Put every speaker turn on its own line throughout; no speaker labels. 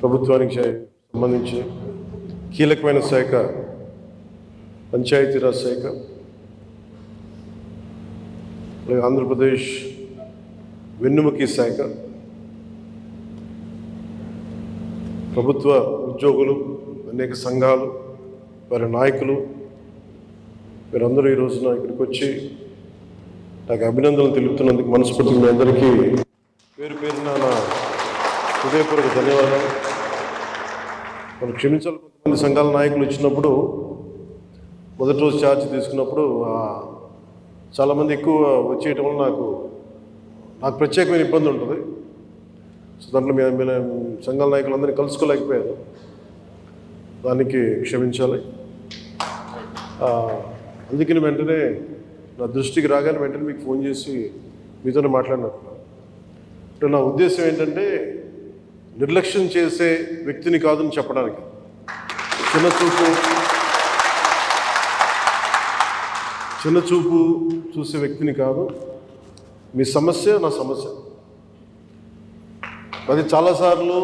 ప్రభుత్వానికి సంబంధించి కీలకమైన శాఖ పంచాయతీరాజ్ శాఖ, అలాగే ఆంధ్రప్రదేశ్ వెన్నుముకి శాఖ, ప్రభుత్వ ఉద్యోగులు, అనేక సంఘాలు, వారి నాయకులు, మీరందరూ ఈ రోజున ఇక్కడికి వచ్చి నాకు అభినందనలు తెలుపుతున్నందుకు మనస్ఫూర్తిగా మీ అందరికీ పేరు పేరున నా హృదయపూర్వక ధన్యవాదాలు. మనం క్షమించాలి, కొంతమంది సంఘాల నాయకులు వచ్చినప్పుడు మొదటి రోజు ఛార్జ్ తీసుకున్నప్పుడు చాలామంది ఎక్కువ వచ్చేయటం వల్ల నాకు ప్రత్యేకమైన ఇబ్బంది ఉంటుంది. సో దాంట్లో మీ సంఘాల నాయకులందరినీ కలుసుకోలేకపోయారు, దానికి క్షమించాలి. అందుకని వెంటనే నా దృష్టికి రాగానే వెంటనే మీకు ఫోన్ చేసి మీతోనే మాట్లాడినట్టు. అంటే నా ఉద్దేశం ఏంటంటే నిర్లక్ష్యం చేసే వ్యక్తిని కాదని చెప్పడానికి, చిన్న చూపు చూసే వ్యక్తిని కాదు. మీ సమస్య నా సమస్య, అది చాలాసార్లు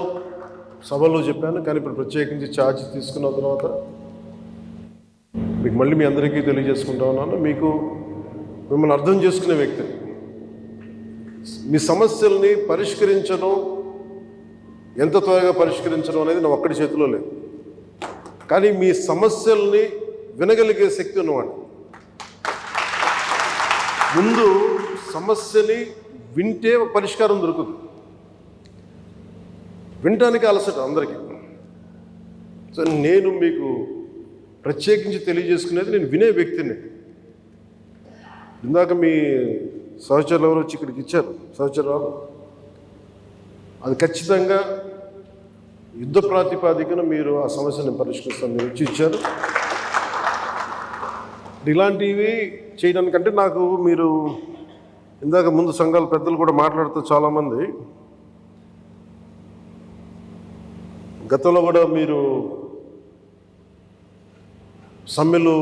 సభలో చెప్పాను. కానీ ఇప్పుడు ప్రత్యేకించి ఛార్జ్ తీసుకున్న తర్వాత మీకు మళ్ళీ మీ అందరికీ తెలియజేసుకుంటా ఉన్నాను. మిమ్మల్ని అర్థం చేసుకునే వ్యక్తిని, మీ సమస్యల్ని పరిష్కరించడం, ఎంత త్వరగా పరిష్కరించడం అనేది నా ఒక్కడి చేతిలో లేదు. కానీ మీ సమస్యల్ని వినగలిగే శక్తి ఉన్నవాడు. ముందు సమస్యని వింటే పరిష్కారం దొరుకుతుంది. వినటానికి అలసట అందరికీ. సో నేను మీకు ప్రత్యేకించి తెలియజేసుకునేది, నేను వినే వ్యక్తిని. ఇందాక మీ సహచరులు ఎవరు వచ్చి ఇక్కడికి ఇచ్చారు, సహచరులు, అది ఖచ్చితంగా యుద్ధ ప్రాతిపాదికన మీరు ఆ సమస్యను పరిష్కరిస్తాను మీరు వచ్చి ఇచ్చారు. ఇలాంటివి చేయడానికంటే నాకు మీరు ఇందాక ముందు సంఘాల పెద్దలు కూడా మాట్లాడుతూ చాలామంది గతంలో కూడా మీరు సమ్మెలు,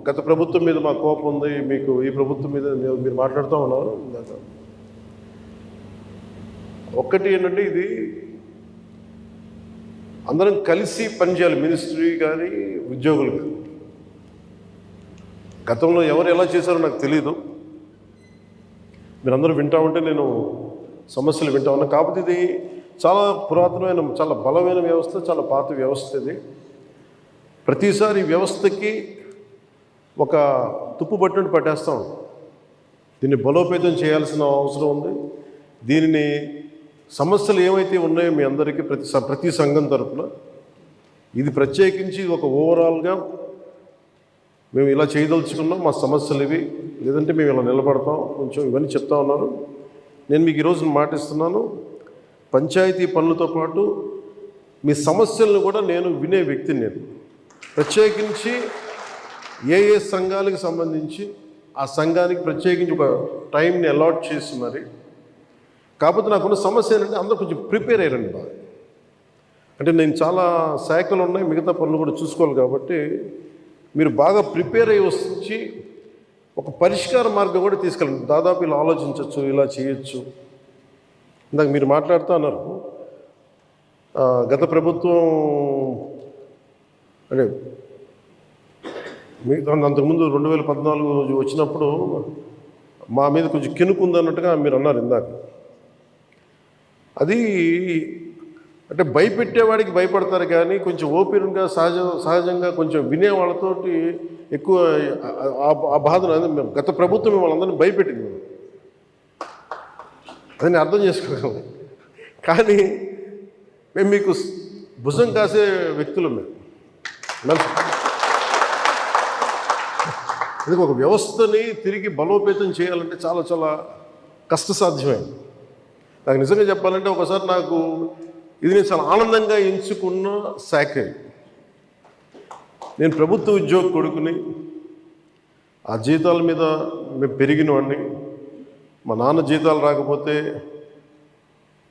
గత ప్రభుత్వం మీద మా కోపం ఉంది, మీకు ఈ ప్రభుత్వం మీద మీరు మాట్లాడుతూ ఉన్నారు. ఇందాక ఒక్కటి ఏంటంటే, ఇది అందరం కలిసి పనిచేయాలి, మినిస్ట్రీ కానీ ఉద్యోగులు కానీ. గతంలో ఎవరు ఎలా చేశారో నాకు తెలీదు, మీరందరూ వింటా ఉంటే నేను సమస్యలు వింటా ఉన్నా. కాకపోతే ఇది చాలా పురాతనమైన, చాలా బలమైన వ్యవస్థ, చాలా పాత వ్యవస్థ. ఇది ప్రతిసారి వ్యవస్థకి ఒక తుప్పు పట్టినట్టు పట్టేస్తాం. దీన్ని బలోపేతం చేయాల్సిన అవసరం ఉంది. దీనిని సమస్యలు ఏమైతే ఉన్నాయో మీ అందరికీ ప్రతి సంఘం తరఫున ఇది ప్రత్యేకించి ఒక ఓవరాల్గా మేము ఇలా చేయదలుచుకున్నాం, మా సమస్యలు ఇవి, లేదంటే మేము ఇలా నిలబడతాం, కొంచెం ఇవన్నీ చెప్తా ఉన్నారు. నేను మీకు ఈరోజు మాటిస్తున్నాను, పంచాయతీ పనులతో పాటు మీ సమస్యలను కూడా నేను వినే వ్యక్తిని. నేను ప్రత్యేకించి ఏ సంఘాలకు సంబంధించి ఆ సంఘానికి ప్రత్యేకించి ఒక టైంని అలాట్ చేసి మరి. కాకపోతే నాకున్న సమస్య ఏంటంటే, అందరూ కొంచెం ప్రిపేర్ అయ్యారండి బాగా. అంటే నేను చాలా శాఖలు ఉన్నాయి, మిగతా పనులు కూడా చూసుకోవాలి. కాబట్టి మీరు బాగా ప్రిపేర్ అయ్యి వచ్చి ఒక పరిష్కార మార్గం కూడా తీసుకెళ్ళండి. దాదాపు ఇలా ఆలోచించవచ్చు, ఇలా చేయొచ్చు. ఇందాక మీరు మాట్లాడుతూ అన్నారు, గత ప్రభుత్వం అంటే అంతకుముందు 2014 వచ్చినప్పుడు మా మీద కొంచెం కినుకుందన్నట్టుగా మీరు అన్నారు ఇందాక. అది అంటే భయపెట్టేవాడికి భయపడతారు, కానీ కొంచెం ఓపెన్గా సహజంగా కొంచెం వినేవాళ్ళతోటి ఎక్కువ ఆ బాధను, గత ప్రభుత్వం మిమ్మల్ని అందరినీ భయపెట్టింది, అదని అర్థం చేసుకోగలం. కానీ మేము మీకు భుజం కాసే వ్యక్తులు. మేము అందుకే ఒక వ్యవస్థని తిరిగి బలోపేతం చేయాలంటే చాలా చాలా కష్టసాధ్యమైంది. నాకు నిజంగా చెప్పాలంటే ఒకసారి ఇది నేను చాలా ఆనందంగా ఎంచుకున్న శాఖ. నేను ప్రభుత్వ ఉద్యోగ కొడుకుని, ఆ జీతాల మీద మేము పెరిగిన వాడిని. మా నాన్న జీతాలు రాకపోతే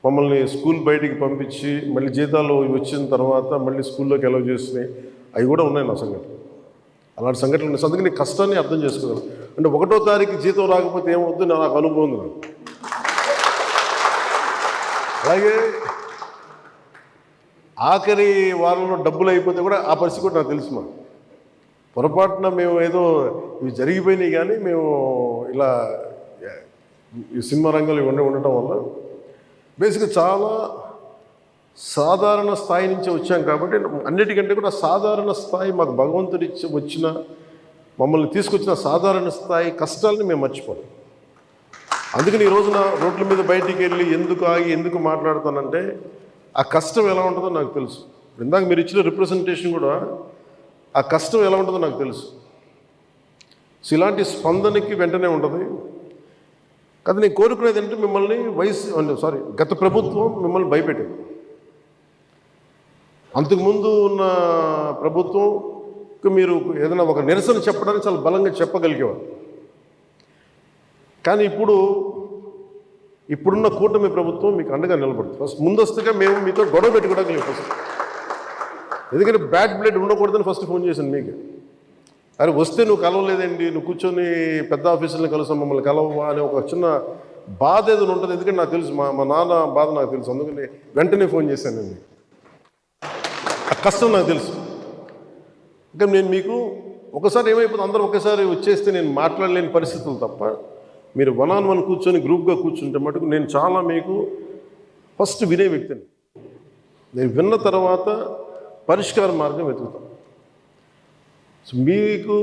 మమ్మల్ని స్కూల్ బయటికి పంపించి మళ్ళీ జీతాలు వచ్చిన తర్వాత మళ్ళీ స్కూల్లోకి అలౌ చేసినాయి, అవి కూడా ఉన్నాయి నా సంఘటన. అలాంటి సంఘటనలు ఉన్నాయి. అందుకని కష్టాన్ని అర్థం చేసుకోగలను. అంటే 1వ తారీఖు జీతం రాకపోతే ఏమవుద్దు నాకు అనుభవం ఉంది. అలాగే ఆఖరి వారంలో డబ్బులు అయిపోతే కూడా ఆ పరిస్థితి కూడా నాకు తెలుసు. మాకు పొరపాటున మేము ఏదో ఇవి జరిగిపోయినాయి, కానీ మేము ఇలా ఈ సినిమా రంగంలో ఉండటం వల్ల బేసిక్గా చాలా సాధారణ స్థాయి నుంచి వచ్చాం కాబట్టి అన్నిటికంటే కూడా సాధారణ స్థాయి మాకు భగవంతుడి వచ్చిన మమ్మల్ని తీసుకొచ్చిన సాధారణ స్థాయి కష్టాలని మేము మర్చిపోం. అందుకని ఈ రోజున రోడ్ల మీద బయటికి వెళ్ళి ఎందుకు ఆగి ఎందుకు మాట్లాడుతానంటే ఆ కష్టం ఎలా ఉంటుందో నాకు తెలుసు. ఇందాక మీరు ఇచ్చిన రిప్రజెంటేషన్ కూడా ఆ కష్టం ఎలా ఉంటుందో నాకు తెలుసు. సో ఇలాంటి స్పందనకి వెంటనే ఉంటుంది కదా. నేను కోరుకునేది ఏంటంటే మిమ్మల్ని గత ప్రభుత్వం మిమ్మల్ని భయపెట్టింది. అంతకుముందు ఉన్న ప్రభుత్వంకి మీరు ఏదైనా ఒక నిరసన చెప్పడానికి చాలా బలంగా చెప్పగలిగేవారు. కానీ ఇప్పుడున్న కూటమి ప్రభుత్వం మీకు అండగా నిలబడుతుంది. ఫస్ట్ ముందస్తుగా మేము మీతో గొడవ పెట్టుకోవడానికి లేదు ఫస్ట్. ఎందుకంటే బ్యాడ్ బ్లడ్ ఉండకూడదని ఫస్ట్ ఫోన్ చేశాను మీకు. అరే వస్తే నువ్వు కలవలేదండి, నువ్వు కూర్చొని పెద్ద ఆఫీసులను కలుస్తాం, మమ్మల్ని కలవవా అనే ఒక చిన్న బాధ ఏదైనా ఉంటుంది. ఎందుకంటే నాకు తెలుసు, మా నాన్న బాధ నాకు తెలుసు. అందుకని వెంటనే ఫోన్ చేశానండి. ఆ కష్టం నాకు తెలుసు. ఇంకా నేను మీకు ఒకసారి ఏమైపోతుంది, అందరూ ఒకేసారి వచ్చేస్తే నేను మాట్లాడలేని పరిస్థితులు తప్ప మీరు 1-on-1 కూర్చొని గ్రూప్గా కూర్చుంటే మటుకు నేను చాలా మీకు ఫస్ట్ వినే వ్యక్తిని. నేను విన్న తర్వాత పరిష్కార మార్గం వెతుకుతాం. సో మీకు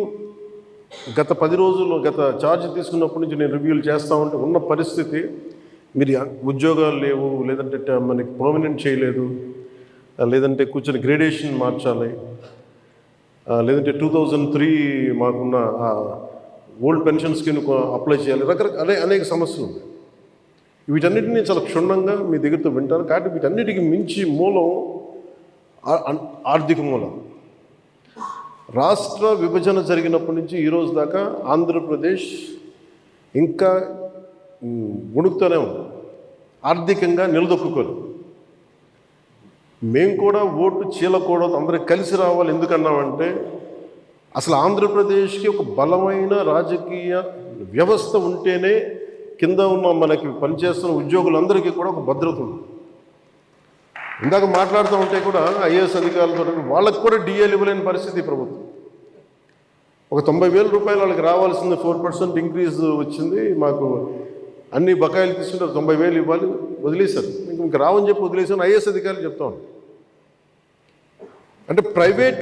గత 10 రోజుల్లో గత ఛార్జ్ తీసుకున్నప్పటి నుంచి నేను రివ్యూలు చేస్తూ ఉంటే ఉన్న పరిస్థితి, మీరు ఉద్యోగాలు లేవు, లేదంటే మనకి పర్మనెంట్ చేయలేదు, లేదంటే కూర్చొని గ్రేడేషన్ మార్చాలి, లేదంటే 2003 మాకున్న ఓల్డ్ పెన్షన్ స్కీమ్ అప్లై చేయాలి, రకరకాల అనేక సమస్యలు ఉన్నాయి. వీటన్నిటినీ చాలా క్షుణ్ణంగా మీ దగ్గరతో వింటాను. కాబట్టి వీటన్నిటికీ మించి మూలం ఆర్థిక మూలం. రాష్ట్ర విభజన జరిగినప్పటి నుంచి ఈరోజు దాకా ఆంధ్రప్రదేశ్ ఇంకా ఉణుకుతూనే ఉంది, ఆర్థికంగా నిలదొక్కుకోలేదు. మేము కూడా ఓటు చీలకూడదు, అందరూ కలిసి రావాలి. ఎందుకన్నామంటే అసలు ఆంధ్రప్రదేశ్కి ఒక బలమైన రాజకీయ వ్యవస్థ ఉంటేనే కింద ఉన్న మనకి పనిచేస్తున్న ఉద్యోగులందరికీ కూడా ఒక భద్రత ఉంది. ఇందాక మాట్లాడుతూ ఉంటే కూడా ఐఏఎస్ అధికారులతో వాళ్ళకి కూడా డిఏలు ఇవ్వలేని పరిస్థితి ప్రభుత్వం. ఒక 90,000 రూపాయలు వాళ్ళకి రావాల్సింది 4% ఇంక్రీజ్ వచ్చింది. మాకు అన్ని బకాయిలు తీసుకుంటే 90,000 ఇవ్వాలి, వదిలేశారు. ఇంకా రావని చెప్పి వదిలేశాను. ఐఏఎస్ అధికారులు చెప్తా ఉన్నాను. అంటే ప్రైవేట్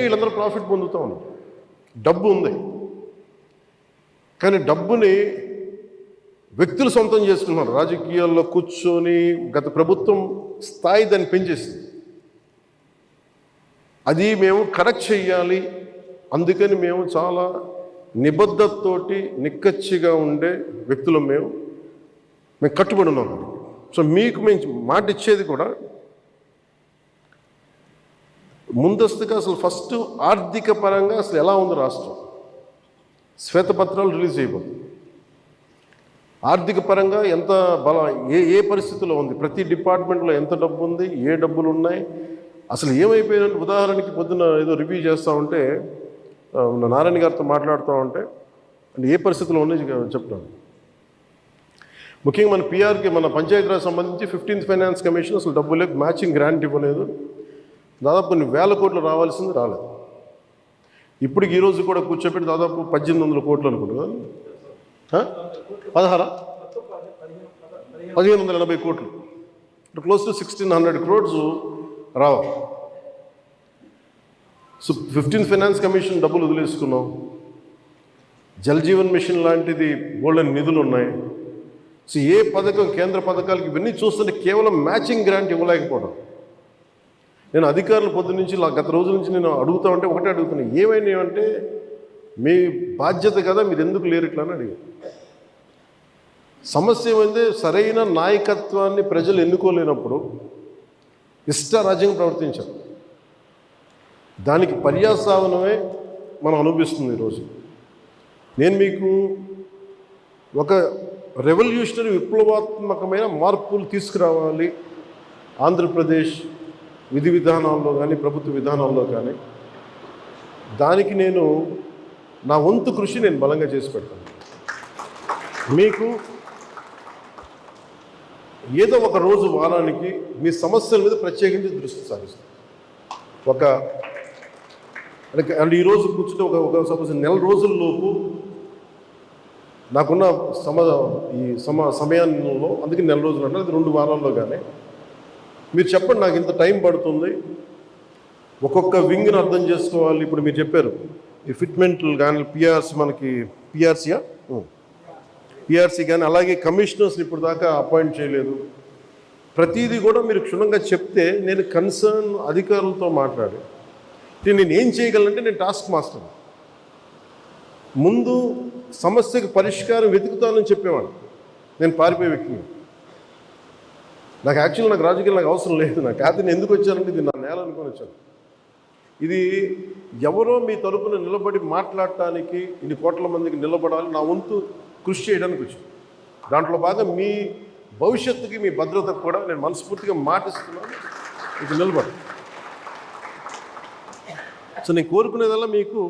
వీళ్ళందరూ ప్రాఫిట్ పొందుతూ ఉన్నారు. డబ్బు ఉంది, కానీ డబ్బుని వ్యక్తులు సొంతం చేసుకున్నారు. రాజకీయాల్లో కూర్చొని గత ప్రభుత్వం స్థాయి దాన్ని పెంచేసింది. అది మేము కరెక్ట్ చేయాలి. అందుకని మేము చాలా నిబద్ధతతోటి నిక్కచ్చిగా ఉండే వ్యక్తులు మేము కట్టుబడి ఉన్నాం. సో మీకు మేము మాట ఇచ్చేది కూడా ముందస్తుగా అసలు ఫస్ట్ ఆర్థిక పరంగా అసలు ఎలా ఉంది రాష్ట్రం, శ్వేతపత్రాలు రిలీజ్ అయిపోతుంది. ఆర్థిక పరంగా ఎంత ఏ పరిస్థితిలో ఉంది, ప్రతి డిపార్ట్మెంట్లో ఎంత డబ్బు ఉంది, ఏ డబ్బులు ఉన్నాయి, అసలు ఏమైపోయిన. ఉదాహరణకి పొద్దున్న ఏదో రివ్యూ చేస్తూ ఉంటే నారాయణ గారితో మాట్లాడుతూ ఉంటే అంటే ఏ పరిస్థితుల్లో ఉన్నాయి చెప్తాను. ముఖ్యంగా మన పిఆర్కి, మన పంచాయతీరాజ్ సంబంధించి 15th ఫైనాన్స్ కమిషన్ అసలు డబ్బు లేదు, మ్యాచింగ్ గ్రాంట్ ఇవ్వలేదు. దాదాపు కొన్ని వేల కోట్లు రావాల్సింది రాలేదు. ఇప్పటికి ఈరోజు కూడా కూర్చోబెట్టి దాదాపు 1,800 కోట్లు అనుకుంటున్నా, 1,580 కోట్లు, క్లోజ్ టు 1,600 crores రావాలి. సో 15th ఫైనాన్స్ కమిషన్ డబ్బులు వదిలేసుకున్నాం. జల్ జీవన్ మిషన్ లాంటిది బోల్డెన్ నిధులు ఉన్నాయి. సో ఏ పథకం, కేంద్ర పథకాలకి ఇవన్నీ చూస్తుంటే కేవలం మ్యాచింగ్ గ్రాంట్ ఇవ్వలేకపోవడం. నేను అధికారులు పొద్దు నుంచి గత రోజుల నుంచి నేను అడుగుతా ఉంటే ఒకటే అడుగుతున్నాను, ఏమైనాయంటే మీ బాధ్యత కదా, మీరు ఎందుకు లేరు ఇట్లా అని అడిగారు. సమస్య ఏమైంది, సరైన నాయకత్వాన్ని ప్రజలు ఎన్నుకోలేనప్పుడు ఇష్టారాజ్యంగా ప్రవర్తించారు. దానికి పర్యాసావనమే మనం అనిపిస్తుంది ఈరోజు. నేను మీకు ఒక రెవల్యూషనరీ విప్లవాత్మకమైన మార్పులు తీసుకురావాలి ఆంధ్రప్రదేశ్ విధి విధానాల్లో కానీ ప్రభుత్వ విధానాల్లో కానీ, దానికి నేను నా వంతు కృషి నేను బలంగా చేసి పెడతాను. మీకు ఏదో ఒక రోజు వారానికి మీ సమస్యల మీద ప్రత్యేకించి దృష్టి సారిస్తాం. అంటే ఈరోజు కూర్చుంటే ఒక సపోజ్ నెల రోజుల్లోపు నాకున్న సమయంలో, అందుకే నెల రోజులు అంటే అది 2 వారాల్లో కానీ మీరు చెప్పండి, నాకు ఇంత టైం పడుతుంది, ఒక్కొక్క వింగ్ని అర్థం చేసుకోవాలి. ఇప్పుడు మీరు చెప్పారు ఈ ఫిట్మెంట్లు కానీ మనకి పిఆర్సీ కానీ, అలాగే కమిషనర్స్ని ఇప్పుడు దాకా అపాయింట్ చేయలేదు. ప్రతిదీ కూడా మీరు క్షుణ్ణంగా చెప్తే నేను కన్సర్న్ అధికారులతో మాట్లాడి నేను ఏం చేయగలనంటే, నేను టాస్క్ మాస్టర్ ముందు సమస్యకు పరిష్కారం వెతుకుతానని చెప్పేవాడు. నేను పారిపోయే వ్యక్తిని. నాకు రాజకీయాలు నాకు అవసరం లేదు. నాకు నేను ఎందుకు వచ్చానంటే ఇది నా నేల అనుకొని వచ్చాను. ఇది ఎవరో మీ తరపున నిలబడి మాట్లాడటానికి ఇన్ని కోట్ల మందికి నిలబడాలి, నా వంతు కృషి చేయడానికి వచ్చాను. దాంట్లో భాగం మీ భవిష్యత్తుకి, మీ భద్రతకు కూడా నేను మనస్ఫూర్తిగా మాటిస్తున్నాను, ఇది నిలబడి. సో నేను కోరుకునేదల్లా మీకు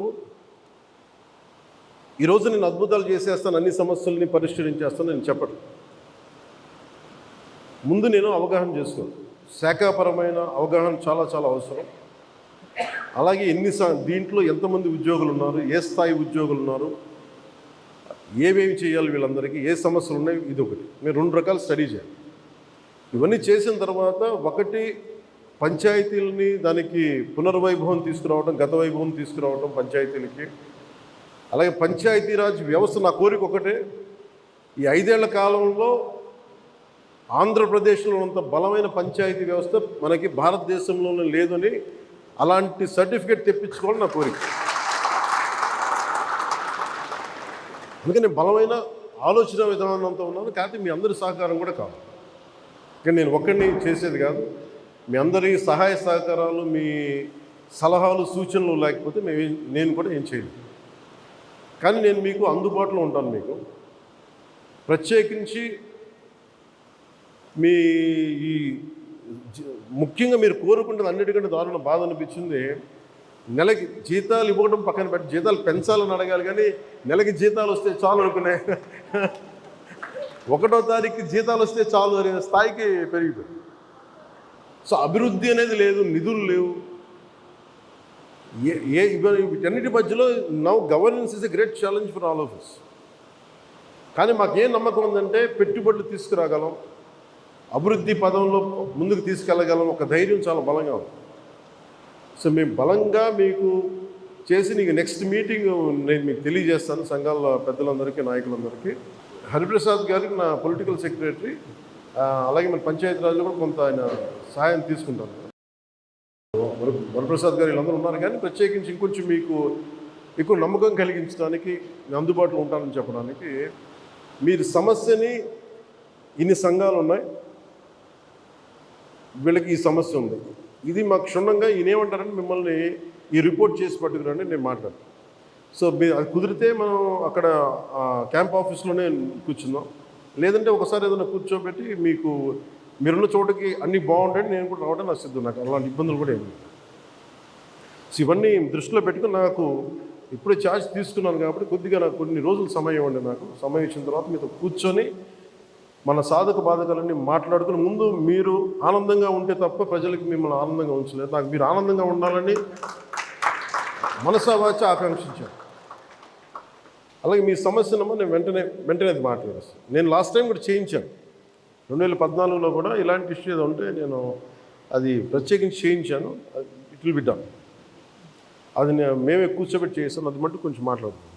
ఈరోజు నేను అద్భుతాలు చేసేస్తాను, అన్ని సమస్యల్ని పరిష్కరించేస్తాను నేను చెప్పను. ముందు నేను అవగాహన చేసుకోను. శాఖాపరమైన అవగాహన చాలా చాలా అవసరం. అలాగే దీంట్లో ఎంతమంది ఉద్యోగులు ఉన్నారు, ఏ స్థాయి ఉద్యోగులు ఉన్నారు, ఏమేమి చేయాలి, వీళ్ళందరికీ ఏ సమస్యలు ఉన్నాయి, ఇది ఒకటి. మీరు 2 రకాలు స్టడీ చేయాలి. ఇవన్నీ చేసిన తర్వాత ఒకటి పంచాయతీలని దానికి పునర్వైభవం తీసుకురావడం, గత వైభవం తీసుకురావడం పంచాయతీలకి. అలాగే పంచాయతీరాజ్ వ్యవస్థ నా కోరిక ఒకటే, ఈ 5 ఏళ్ల కాలంలో ఆంధ్రప్రదేశ్లో అంత బలమైన పంచాయతీ వ్యవస్థ మనకి భారతదేశంలోనే లేదని అలాంటి సర్టిఫికేట్ తెప్పించుకోవాలని నా కోరిక. అందుకని బలమైన ఆలోచన విధానంతో ఉన్నాను. కాకపోతే మీ అందరి సహకారం కూడా కావాలి. కానీ నేను ఒక్కడిని చేసేది కాదు. మీ అందరి సహాయ సహకారాలు, మీ సలహాలు, సూచనలు లేకపోతే నేను కూడా ఏం చేయలేదు. కానీ నేను మీకు అందుబాటులో ఉంటాను. మీకు ప్రత్యేకించి ముఖ్యంగా మీరు కోరుకుంటుంది అన్నిటికంటే దారుణ బాధ అనిపించింది, నెలకి జీతాలు ఇవ్వడం పక్కన పెట్టి జీతాలు పెంచాలని అడగాలి, కానీ నెలకి జీతాలు వస్తే చాలు అనుకునే 1వ తారీఖు జీతాలు వస్తే చాలు అనే స్థాయికి పెరిగిపోయింది. సో అభివృద్ధి అనేది లేదు, నిధులు లేవు. వీటన్నిటి మధ్యలో now governance is a great challenge for all of us. కానీ మాకేం నమ్మకం ఉందంటే పెట్టుబడులు తీసుకురాగలం, అభివృద్ధి పదంలో ముందుకు తీసుకెళ్ళగలం, ఒక ధైర్యం చాలా బలంగా ఉంది. సో మేము బలంగా మీకు చేసి నీకు నెక్స్ట్ మీటింగ్ నేను మీకు తెలియజేస్తాను. సంఘాల పెద్దలందరికీ, నాయకులందరికీ. హరిప్రసాద్ గారికి నా పొలిటికల్ సెక్రటరీ, అలాగే మన పంచాయతీరాజ్లో కూడా కొంత ఆయన సహాయం తీసుకుంటాను. వరప్రసాద్ గారు వీళ్ళందరూ ఉన్నారు. కానీ ప్రత్యేకించి ఇంకొంచెం మీకు ఎక్కువ నమ్మకం కలిగించడానికి నేను అందుబాటులో ఉంటానని చెప్పడానికి, మీరు సమస్యని ఇన్ని సంఘాలు ఉన్నాయి, వీళ్ళకి ఈ సమస్య ఉంది, ఇది మాకు క్షుణ్ణంగా ఈయనేమంటారంటే మిమ్మల్ని ఈ రిపోర్ట్ చేసి పట్టుకురండి నేను మాట్లాడతాను. సో అది కుదిరితే మనం అక్కడ క్యాంప్ ఆఫీస్లోనే కూర్చుందాం. లేదంటే ఒకసారి ఏదైనా కూర్చోబెట్టి మీకు మీరున్న చోటకి అన్నీ బాగుంటాయి, నేను కూడా రావడం నాకు సిద్ధం. నాకు అలాంటి ఇబ్బందులు కూడా ఏమి. సో ఇవన్నీ దృష్టిలో పెట్టుకుని నాకు ఇప్పుడే ఛార్జ్ తీసుకున్నాను కాబట్టి కొద్దిగా నాకు కొన్ని రోజులు సమయం ఇవ్వండి. నాకు సమయం ఇచ్చిన తర్వాత మీతో కూర్చొని మన సాధక బాధకాలన్నీ మాట్లాడుకుని, ముందు మీరు ఆనందంగా ఉంటే తప్ప ప్రజలకు మిమ్మల్ని ఆనందంగా ఉంచలేదు. నాకు మీరు ఆనందంగా ఉండాలని మనసా వాచ ఆకాంక్షించాను. అలాగే మీ సమస్యనమ్మా నేను వెంటనే అది మాట్లాడేస్తాను. నేను లాస్ట్ టైం కూడా చేయించాను. 2014లో కూడా ఇలాంటి ఇష్యూ ఏదో ఉంటే నేను అది ప్రత్యేకించి చేయించాను. It will be done. అది మేమే కూర్చోబెట్టి చేస్తాను. అది మటు కొంచెం మాట్లాడుతున్నాను.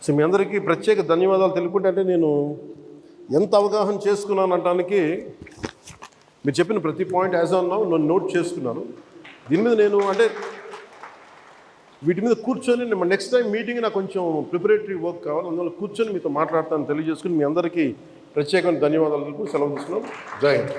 సో మీ అందరికీ ప్రత్యేక ధన్యవాదాలు తెలుపుకుంటే, అంటే నేను ఎంత అవగాహన చేసుకున్నాను అనడానికి మీరు చెప్పిన ప్రతి పాయింట్ యాజ్ ఆన్ నౌ నేను నోట్ చేసుకున్నాను. దీని మీద నేను అంటే వీటి మీద కూర్చొని నెక్స్ట్ టైం మీటింగ్ నాకు కొంచెం ప్రిపరేటరీ వర్క్ కావాలి. అందువల్ల కూర్చొని మీతో మాట్లాడతాను తెలియజేసుకుని మీ అందరికీ ప్రత్యేకమైన ధన్యవాదాలు తెలుపు సెలవు తీసుకున్నాం. జై హింద్.